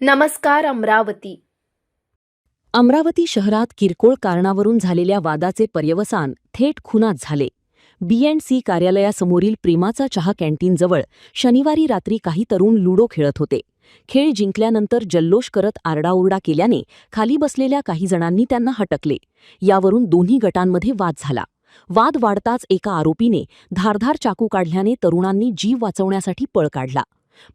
नमस्कार अमरावती. अमरावती शहरात किरकोळ कारणावरून झालेल्या वादाचे पर्यवसान थेट खुनात झाले. B&C कार्यालयासमोरील प्रेमाचा चहा कॅन्टीनजवळ शनिवारी रात्री काही तरुण लुडो खेळत होते. खेळ जिंकल्यानंतर जल्लोष करत आरडाओरडा केल्याने खाली बसलेल्या काही जणांनी त्यांना हटकले. यावरून दोन्ही गटांमध्ये वाद झाला. वाद वाढताच एका आरोपीने धारधार चाकू काढल्याने तरुणांनी जीव वाचवण्यासाठी पळ काढला.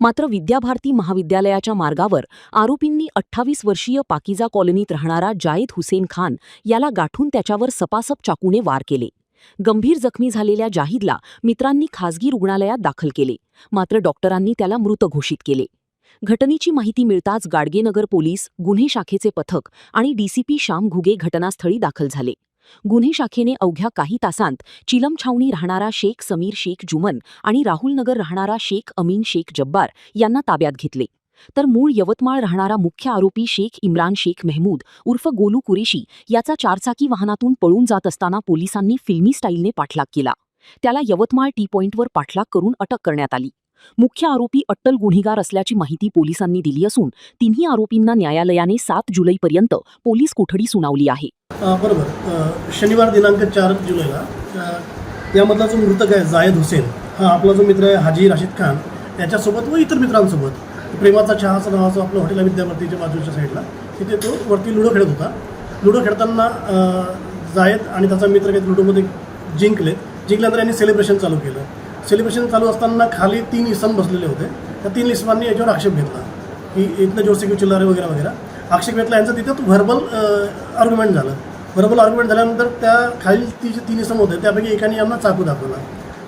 मात्र विद्याभारती महाविद्यालयाच्या मार्गावर आरोपींनी 28 वर्षीय पाकिजा कॉलनीत राहणारा जायद हुसेन खान याला गाठून त्याच्यावर सपासप चाकूने वार केले. गंभीर जखमी झालेल्या जाहिदला मित्रांनी खासगी रुग्णालयात दाखल केले. मात्र डॉक्टरांनी त्याला मृत घोषित केले. घटनेची माहिती मिळताच गाडगेनगर पोलीस, गुन्हे शाखेचे पथक आणि DCP श्याम घुगे घटनास्थळी दाखल झाले. गुन्हे शाखेने अवघ्या काही तासांत चिलमछावणी राहणारा शेख समीर शेख जुमन आणि राहुलनगर राहणारा शेख अमीन शेख जब्बार यांना ताब्यात घेतले. तर मूळ यवतमाळ राहणारा मुख्य आरोपी शेख इम्रान शेख मेहमूद उर्फ गोलू कुरेशी याचा चारचाकी वाहनातून पळून जात असताना पोलिसांनी फिल्मी स्टाईलने पाठलाग केला. त्याला यवतमाळ टी पॉईंटवर पाठलाग करून अटक करण्यात आली. मुख्य आरोपी अट्टल गुन्हेगार असल्याची माहिती पोलिसांनी दिली असून तिन्ही आरोपींना न्यायालयाने 7 जुलैपर्यंत पोलीस कोठडी सुनावली आहे. बरोबर. शनिवार दिनांक 4 जुलैला यामधला जो मृतक आहे जायद हुसेन हा आपला जो मित्र आहे हाजी राशिद खान याच्यासोबत व इतर मित्रांसोबत प्रेमाचा चहाचं नावाचं आपलं हॉटेल आहे विद्याभारतीच्या बाजूच्या साईडला, तिथे तो वरती लुडो खेळत होता. लुडो खेळताना जायद आणि त्याचा मित्र काही लुडोमध्ये जिंकल्यानंतर यांनी सेलिब्रेशन चालू केलं. सेलिब्रेशन चालू असताना खाली 3 इसम बसलेले होते. त्या 3 इसमांनी याच्यावर आक्षेप घेतला की इथनं जोरसे क्यों चिल्ला रहे वगैरे वगैरे आक्षेप घेतला. यांचं तिथं तो व्हर्बल आर्ग्युमेंट झालं. व्हर्बल आर्ग्युमेंट झाल्यानंतर त्या खाली ती जे 3 इसम होते त्यापैकी एकाने यांना चाकू दाखवला.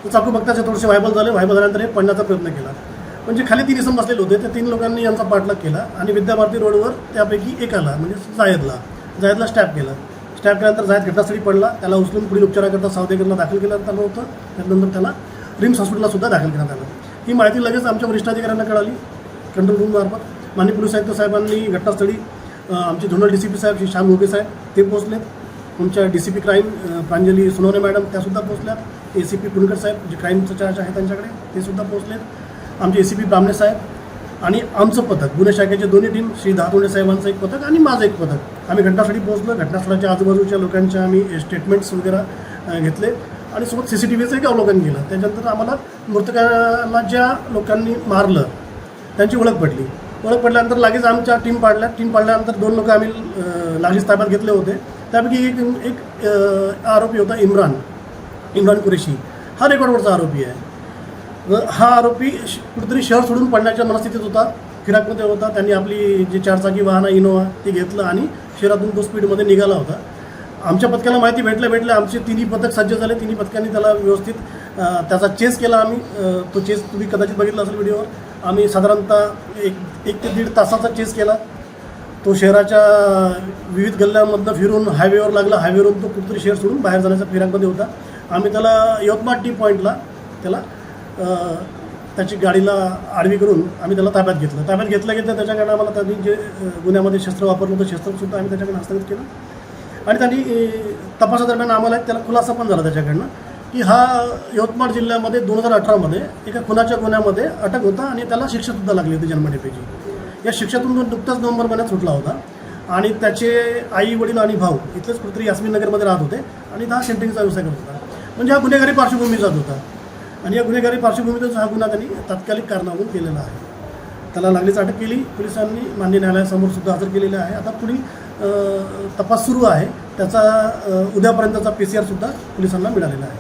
तो चाकू बघताच थोडेसे व्हायबल झाल्यानंतर हे पडण्याचा प्रयत्न केला. म्हणजे खाली 3 इसम बसलेले होते. त्या 3 लोकांनी यांचा पाठलाग केला आणि विद्याभारती रोडवर त्यापैकी एकाला म्हणजे जायदला स्टॅप केलं. स्टॅप केल्यानंतर जायद घटनास्थळी पडला. त्याला उचलून पुढील उपचाराकरता सावदेकरला दाखल केलं आलं होतं. त्यानंतर त्याला रिम्स हॉस्पिटलला सुद्धा दाखल करण्यात आलं. ही माहिती लगेच आमच्या वरिष्ठ अधिकाऱ्यांना कळाली. कंट्रोल रूममार्फत माननीय पोलीस आयुक्त साहेबांनी घटनास्थळी आमचे झोनल DCP साहेब श्री श्याम घुगे साहेब ते पोहोचलेत. तुमच्या DCP crime Pranjali Sonawane madam त्यासुद्धा पोहोचल्यात. ACP पुणकर साहेब जे क्राईमचं चार्ज आहे त्यांच्याकडे ते सुद्धा पोहोचलेत. आमचे ACP ब्राह्मणे साहेब आणि आमचं पथक गुन्हे शाखेचे दोन्ही टीम श्री धातोंडे साहेबांचं एक पथक आणि माझं एक पथक आम्ही घटनास्थळी पोहोचलो. घटनास्थळाच्या आजूबाजूच्या लोकांच्या आम्ही स्टेटमेंट्स वगैरे घेतले आणि सोबत CCTVचं एक अवलोकन केलं. त्याच्यानंतर आम्हाला मृतकाला ज्या लोकांनी मारलं त्यांची ओळख पडल्यानंतर लगेच आमच्या टीम पाडल्यानंतर 2 लोक आम्ही लागलीच ताब्यात घेतले होते. त्यापैकी एक आरोपी होता इम्रान कुरेशी. हा रेकॉर्डवरचा आरोपी आहे. हा आरोपी कुठेतरी शहर सोडून पडण्याच्या मनस्थितीत होता, फिराकमध्ये होता. त्यांनी आपली जी चारचाकी वाहन इनोवा ती घेतलं आणि शहरातून तो स्पीडमध्ये निघाला होता. आमच्या पथकाला माहिती भेटल्या आमचे 3ही पथक सज्ज झाले. 3ही पथकांनी त्याला व्यवस्थित त्याचा चेस केला. आम्ही तो चेस तुम्ही कदाचित बघितला असेल व्हिडिओवर. आम्ही साधारणतः 1 ते 1.5 तासाचा चेस केला. तो शहराच्या विविध गल्ल्यांमधनं फिरून हायवेवर लागला. हायवेवरून तो कुठेतरी शहर सोडून बाहेर जाण्याच्या फिराकमध्ये होता. आम्ही त्याला यवतमाळ टी पॉईंटला त्याची गाडीला आडवी करून आम्ही त्याला ताब्यात घेतलं की त्याच्याकडे आम्हाला त्यांनी जे गुन्ह्यामध्ये शस्त्र वापरलं होतं शस्त्रसुद्धा आम्ही त्याच्याकडे हस्तगत केलं. आणि त्यांनी तपासादरम्यान आम्हाला त्याला खुलासा पण झाला त्याच्याकडनं की हा यवतमाळ जिल्ह्यामध्ये 2018मध्ये एका खुनाच्या गुन्ह्यामध्ये अटक होता आणि त्याला शिक्षासुद्धा लागली होती जन्मठेपेची. या शिक्षेतून तो नुकताच नोव्हेंबर महिन्यात सुटला होता आणि त्याचे आई वडील आणि भाऊ इथलेच कुठेतरी यास्मिन नगरमध्ये राहत होते आणि हा सेंटरिंगचा व्यवसाय करत होता. म्हणजे हा गुन्हेगारी पार्श्वभूमी जात होता आणि या गुन्हेगारी पार्श्वभूमीतच हा गुन्हा त्यांनी तात्कालिक कारणावरून केलेला आहे. त्याला लागलीच अटक केली. पोलिसांनी मान्य न्यायालयासमोर सुद्धा हजर केलेलं आहे. आता पुढील तपास सुरू आहे. त्याचा उद्यापर्यंतचा PCR सुद्धा पोलिसांना मिळालेला आहे.